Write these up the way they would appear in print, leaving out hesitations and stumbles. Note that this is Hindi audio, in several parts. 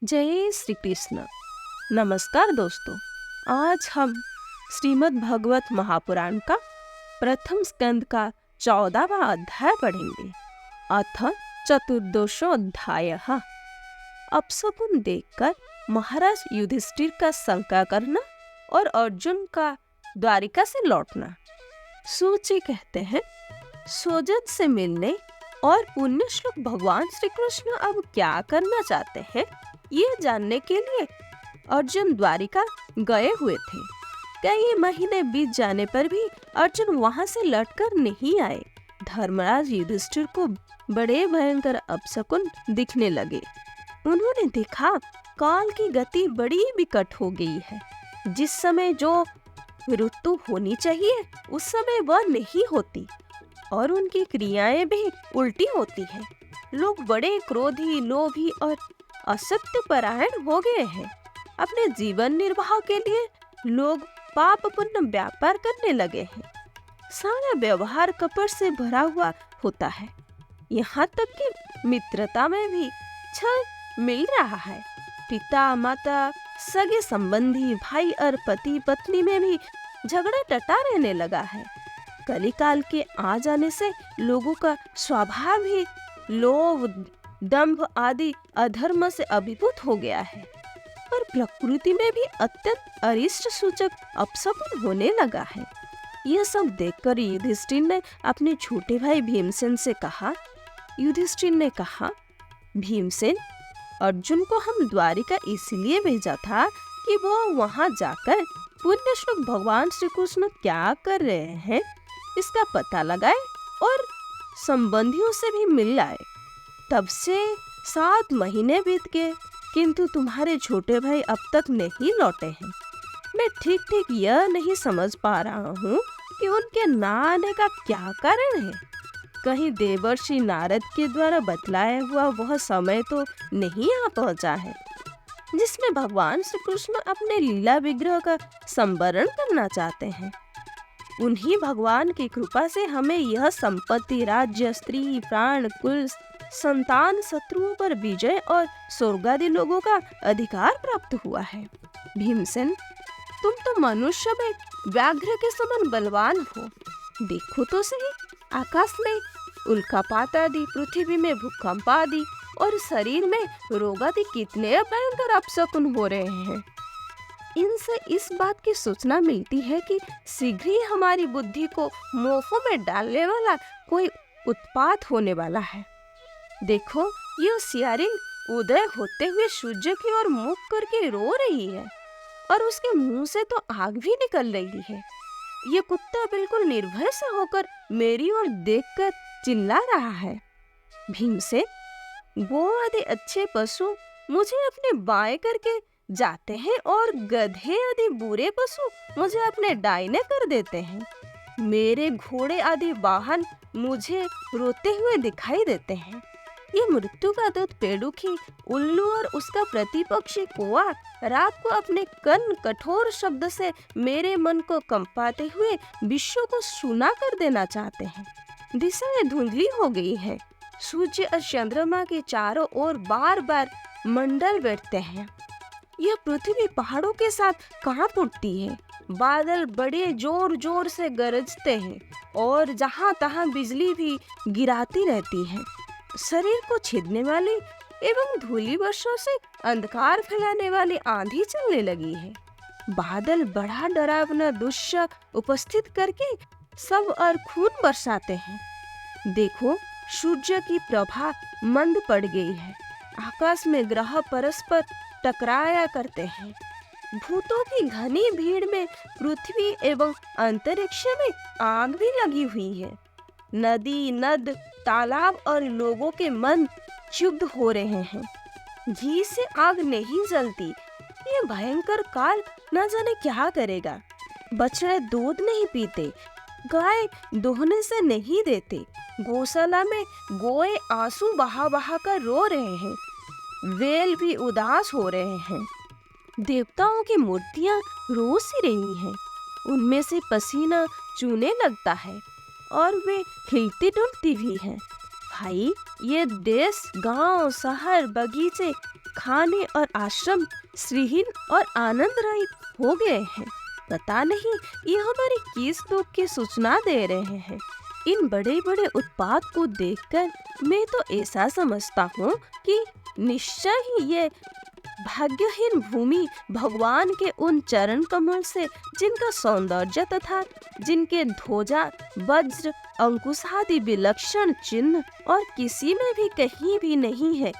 जय श्री कृष्ण। नमस्कार दोस्तों, आज हम श्रीमद् भागवत महापुराण का प्रथम स्कंद का 14वां अध्याय पढ़ेंगे। अथ चतुर्दशो अध्याय। अपशकुन देखकर महाराज युधिष्ठिर का शंका करना और अर्जुन का द्वारिका से लौटना। सूची कहते हैं, सोजत से मिलने और पुण्य श्लोक भगवान श्री कृष्ण अब क्या करना चाहते हैं ये जानने के लिए अर्जुन द्वारिका गए हुए थे। कई महीने बीत जाने पर भी अर्जुन वहां से लौटकर नहीं आए। धर्मराज युधिष्ठिर को बड़े भयंकर अपशकुन दिखने लगे। उन्होंने देखा काल की गति बड़ी विकट हो गई है। जिस समय जो ऋतु होनी चाहिए उस समय वह नहीं होती और उनकी क्रियाएं भी उल्टी होती हैं। लोग बड़े क्रोधी, लोभी और असत्य परायण हो गए हैं। अपने जीवन निर्वाह के लिए लोग पाप पुण्य व्यापार करने लगे हैं। सारा व्यवहार कपट से भरा हुआ होता है। यहाँ तक कि मित्रता में भी छल मिल रहा है। पिता माता, सगे संबंधी, भाई और पति पत्नी में भी झगड़ा टटा रहने लगा है। कलिकाल के आ जाने से लोगों का स्वभाव ही लोभ, दंभ आदि अधर्म से अभिभूत हो गया है और प्रकृति में भी अत्यंत अरिष्ट सूचक अपशकुन होने लगा है। यह सब देखकर युधिष्ठिर ने अपने छोटे भाई भीमसेन से कहा। युधिष्ठिर ने कहा, भीमसेन, अर्जुन को हम द्वारिका इसलिए भेजा था कि वो वहां जाकर पुण्य श्लोक भगवान श्री कृष्ण क्या कर रहे हैं इसका पता लगाए और संबंधियों से भी मिल आए। तब से 7 महीने बीत गए, किंतु तुम्हारे छोटे भाई अब तक नहीं लौटे हैं। मैं ठीक ठीक यह नहीं समझ पा रहा हूँ कि उनके ना आने का क्या कारण है। कहीं देवर्षि नारद के द्वारा बतलाया हुआ वह समय तो नहीं आ पहुँचा है जिसमें भगवान श्री कृष्ण अपने लीला विग्रह का संवरण करना चाहते हैं। उन्हीं भगवान की कृपा से हमें यह संपत्ति, राज्य, स्त्री, प्राण, कुल, संतान, शत्रुओं पर विजय और स्वर्गादि लोगों का अधिकार प्राप्त हुआ है। भीमसेन, तुम तो मनुष्य में व्याघ्र के समान बलवान हो। देखो तो सही, आकाश में उल्कापात आदि, पृथ्वी में भूकंप आदि और शरीर में रोग आदि कितने भयंकर अपशकुन हो रहे हैं। इनसे इस बात की सूचना मिलती है कि शीघ्र ही हमारी बुद्धि को मोहों में डालने वाला कोई उत्पात होने वाला है। देखो, ये सियारिन उदय होते हुए सूर्य की ओर मुख करके रो रही है और उसके मुंह से तो आग भी निकल रही है। ये कुत्ता बिल्कुल निर्भय से होकर मेरी ओर देखकर चिल्ला रहा है। भीमसेन, गो आदि अच्छे पशु मुझे अपने बाएं करके जाते हैं और गधे आदि बुरे पशु मुझे अपने दाहिने कर देते हैं। मेरे घोड़े आदि वाहन मुझे रोते हुए दिखाई देते हैं। ये मृत्यु का दूत पेड़ुखी, उल्लू और उसका प्रतिपक्षी कौवा रात को अपने कन कठोर शब्द से मेरे मन को कंपाते हुए विश्व को सुना कर देना चाहते हैं। दिशाएं धुंधली हो गई है। सूर्य और चंद्रमा के चारों ओर बार बार मंडल बैठते हैं। यह पृथ्वी पहाड़ों के साथ कांप उठती है। बादल बड़े जोर जोर से गरजते हैं और जहां तहां बिजली भी गिराती रहती है। शरीर को छेदने वाली एवं धूली वर्षों से अंधकार फैलाने वाली आंधी चलने लगी है। बादल बड़ा डरावना दृश्य उपस्थित करके सब और खून बरसाते हैं। देखो, सूर्य की प्रभा मंद पड़ गई है। आकाश में ग्रह परस्पर टकराया करते हैं। भूतों की घनी भीड़ में पृथ्वी एवं अंतरिक्ष में आग भी लगी हुई है। नदी, नद, तालाब और लोगों के मन क्षुब्ध हो रहे हैं। घी से आग नहीं जलती। ये भयंकर काल न जाने क्या करेगा। बछड़े दूध नहीं पीते, गाय दोहने से नहीं देते। गौशाला में गोए आंसू बहा बहा कर रो रहे हैं। वेल भी उदास हो रहे हैं। देवताओं की मूर्तियां रो सी रही हैं। उनमें से पसीना चूने लगता है और वे हिलती डुलती भी हैं। भाई, ये देश, गांव, शहर, बगीचे खाने और आश्रम श्रीहीन और आनंद रहित हो गए हैं। पता नहीं ये हमारे किस दुख की सूचना दे रहे हैं। इन बड़े बड़े उत्पाद को देखकर मैं तो ऐसा समझता हूँ कि निश्चय ही ये भाग्यहीन भूमि भगवान के उन चरण कमल से, जिनका सौंदर्य तथा जिनके ध्वजा वज्र अंकुश आदि विलक्षण चिन्ह और किसी में भी कहीं भी नहीं है,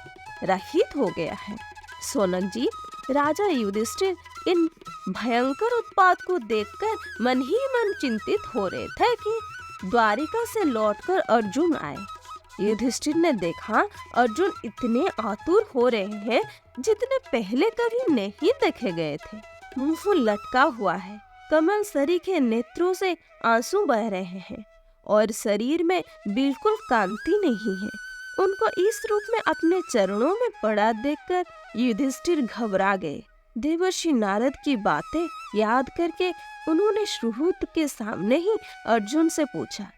रहित हो गया है। सोनक जी, राजा युधिष्ठिर इन भयंकर उत्पात को देखकर मन ही मन चिंतित हो रहे थे कि द्वारिका से लौटकर अर्जुन आए। युधिष्ठिर ने देखा अर्जुन इतने आतुर हो रहे हैं जितने पहले कभी नहीं देखे गए थे। मुंह लटका हुआ है, कमल सरी के नेत्रों से आंसू बह रहे हैं और शरीर में बिल्कुल कांति नहीं है। उनको इस रूप में अपने चरणों में पड़ा देखकर युधिष्ठिर घबरा गए। देवर्षि नारद की बातें याद करके उन्होंने श्रुहूत के सामने ही अर्जुन से पूछा।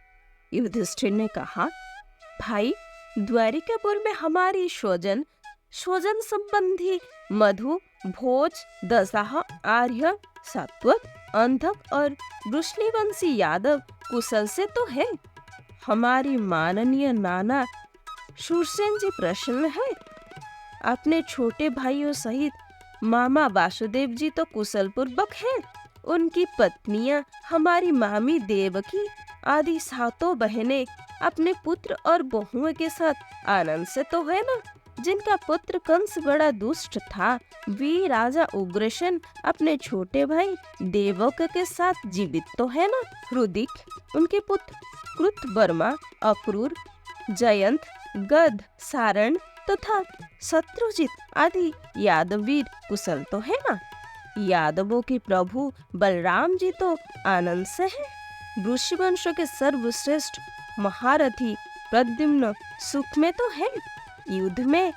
युधिष्ठिर ने कहा, भाई, द्वारिकापुर में हमारी स्वजन संबंधी मधु, भोज, दशाह, आर्य, सात्वत, अंधक और वृष्णिवंशी यादव कुशल से तो है। हमारी माननीय नाना शूरसेन जी प्रसन्न है। अपने छोटे भाइयों सहित मामा वासुदेव जी तो कुशल पूर्वक हैं। उनकी पत्नियां हमारी मामी देवकी आदि सातों बहनें अपने पुत्र और बहुओं के साथ आनंद से तो है ना। जिनका पुत्र कंस बड़ा दुष्ट था, वे राजा उग्रसेन अपने छोटे भाई देवक के साथ जीवित तो है ना। रुदिक, उनके पुत्र कृतवर्मा, अक्रूर, जयंत, गद, सारण तथा शत्रुजित आदि यादवीर कुशल तो है ना। यादवों के प्रभु बलराम जी तो आनंद से हैं। वृषवंश के सर्वश्रेष्ठ महारथी प्रद्युम्न सुख में तो है। युद्ध में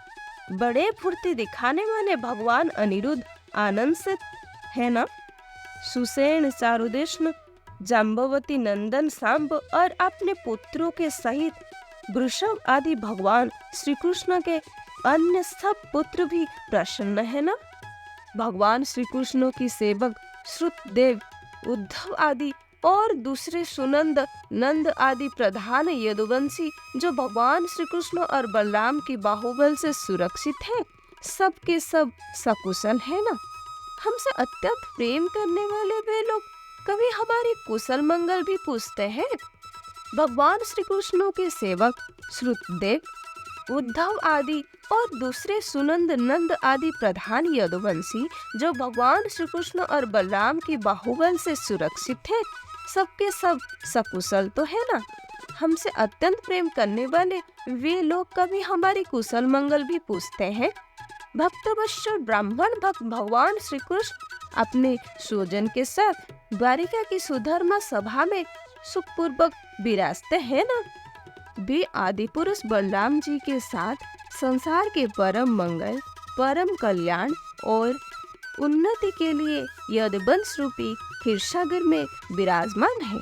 बड़े फुर्ती दिखाने वाले भगवान अनिरुद्ध आनंद से है ना। सुसेन, चारुदेशन, जाम्बवती नंदन सांब और अपने पुत्रों के सहित वृषभ आदि भगवान श्री कृष्ण के अन्य सब पुत्र भी प्रसन्न है ना। भगवान श्री कृष्ण की सेवक श्रुतदेव, उद्धव आदि और दूसरे सुनंद, नंद आदि प्रधान यदुवंशी जो भगवान श्री कृष्ण और बलराम की बाहुबल से सुरक्षित हैं, सब के सब सकुशल है ना। हमसे अत्यंत प्रेम करने वाले वे लोग कभी हमारी कुशल मंगल भी पूछते हैं। भगवान श्री कृष्ण के सेवक श्रुतदेव, उद्धव आदि और दूसरे सुनंद, नंद आदि प्रधान यदुवंशी जो भगवान श्री कृष्ण और बलराम की बाहुबल से सुरक्षित है, सबके सब सकुशल तो है ना। हमसे अत्यंत प्रेम करने वाले वे लोग कभी हमारी कुशल मंगल भी पूछते हैं। भक्तवत्सल ब्राह्मण भक्त भगवान श्री कृष्ण अपने स्वजन के साथ द्वारिका की सुधर्मा सभा में सुखपूर्वक विराजते हैं ना। वे आदि पुरुष बलराम जी के साथ संसार के परम मंगल, परम कल्याण और उन्नति के लिए यदुवंश रूपी क्षीरसागर में विराजमान है।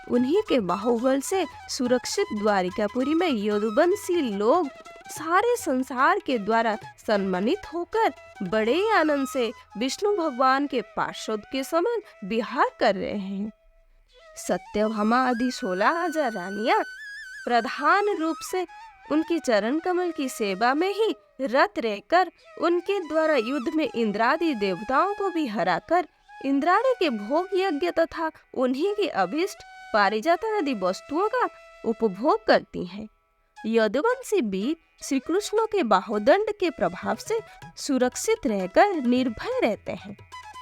उन्हीं के बाहुबल से सुरक्षित द्वारिकापुरी में यदुवंशी लोग सारे संसार के द्वारा सम्मानित होकर बड़े आनंद से विष्णु भगवान के पार्षद के समान विहार कर रहे हैं। सत्यभामा आदि 16,000 रानियां प्रधान रूप से उनकी चरण कमल की सेवा में ही रत रहकर उनके द्वारा युद्ध में इंद्रादि देवताओं को भी हराकर इंद्राणी के भोग यज्ञ तथा उन्हीं की अभीष्ट पारिजात आदि वस्तुओं का उपभोग करती हैं। यदुवंशी वीर श्री कृष्ण के बाहुदंड के प्रभाव से सुरक्षित रहकर निर्भय रहते हैं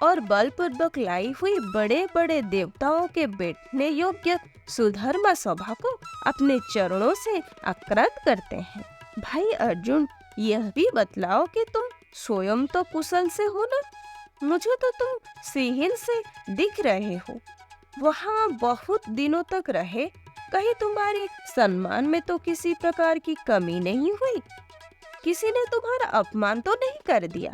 और बलपूर्वक लाई हुई बड़े बड़े देवताओं के बैठने योग्य सुधर्मा सभा को अपने चरणों से आक्रांत करते हैं। भाई अर्जुन, यह भी बतलाओ कि तुम स्वयं तो कुशल से हो ना। मुझे तो तुम सिंहल से दिख रहे हो। वहाँ बहुत दिनों तक रहे, कहीं तुम्हारे सम्मान में तो किसी प्रकार की कमी नहीं हुई? किसी ने तुम्हारा अपमान तो नहीं कर दिया?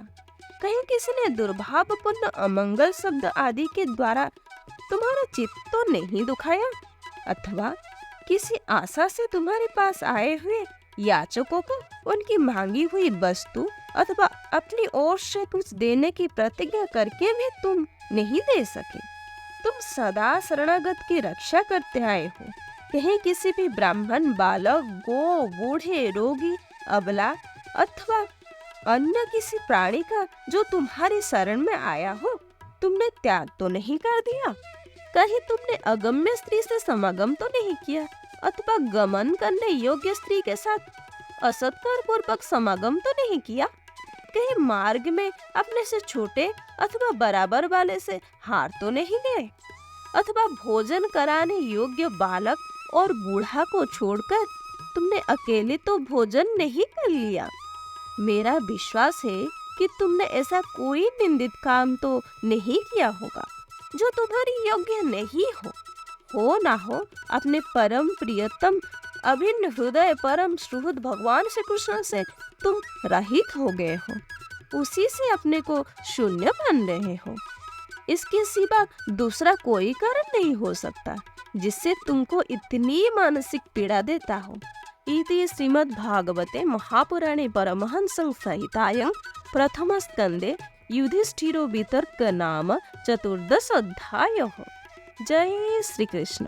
कहीं किसी ने दुर्भावपूर्ण अमंगल शब्द आदि के द्वारा तुम्हारा चित्त तो नहीं दुखाया? अथवा किसी आशा से तुम्हारे पास आए हुए याचकों को उनकी मांगी हुई वस्तु अथवा अपनी ओर से कुछ देने की प्रतिज्ञा करके भी तुम नहीं दे सके। तुम सदा शरणागत की रक्षा करते आए हो। कहीं किसी भी ब्राह्मण, बालक, गो, बूढ़े, रोगी, अबला अथवा अन्य किसी प्राणी का जो तुम्हारी शरण में आया हो, तुमने त्याग तो नहीं कर दिया। कहीं तुमने अगम्य स्त्री से समागम तो नहीं किया, अथवा गमन करने योग्य स्त्री के साथ असत्कार पूर्वक समागम तो नहीं किया। कहीं मार्ग में अपने से छोटे अथवा बराबर वाले से हार तो नहीं गए, अथवा भोजन कराने योग्य बालक और बूढ़ा को छोड़कर तुमने अकेले तो भोजन नहीं कर लिया। मेरा विश्वास है कि तुमने ऐसा कोई निंदित काम तो नहीं किया होगा जो तुम्हारी योग्य नहीं हो ना हो। अपने परम प्रियतम अभिन्न हृदय परम सुहृद भगवान श्री कृष्ण से तुम रहित हो गए हो, उसी से अपने को शून्य मान रहे हो। इसके सिवा दूसरा कोई कारण नहीं हो सकता जिससे तुमको इतनी मानसिक पीड़ा देता हो। इति श्रीमद्भागवते महापुराणे परमहंस संहितायां प्रथम स्कंदे युधिष्ठिरो वितर्क नाम 14 अध्यायः। जय श्री कृष्ण।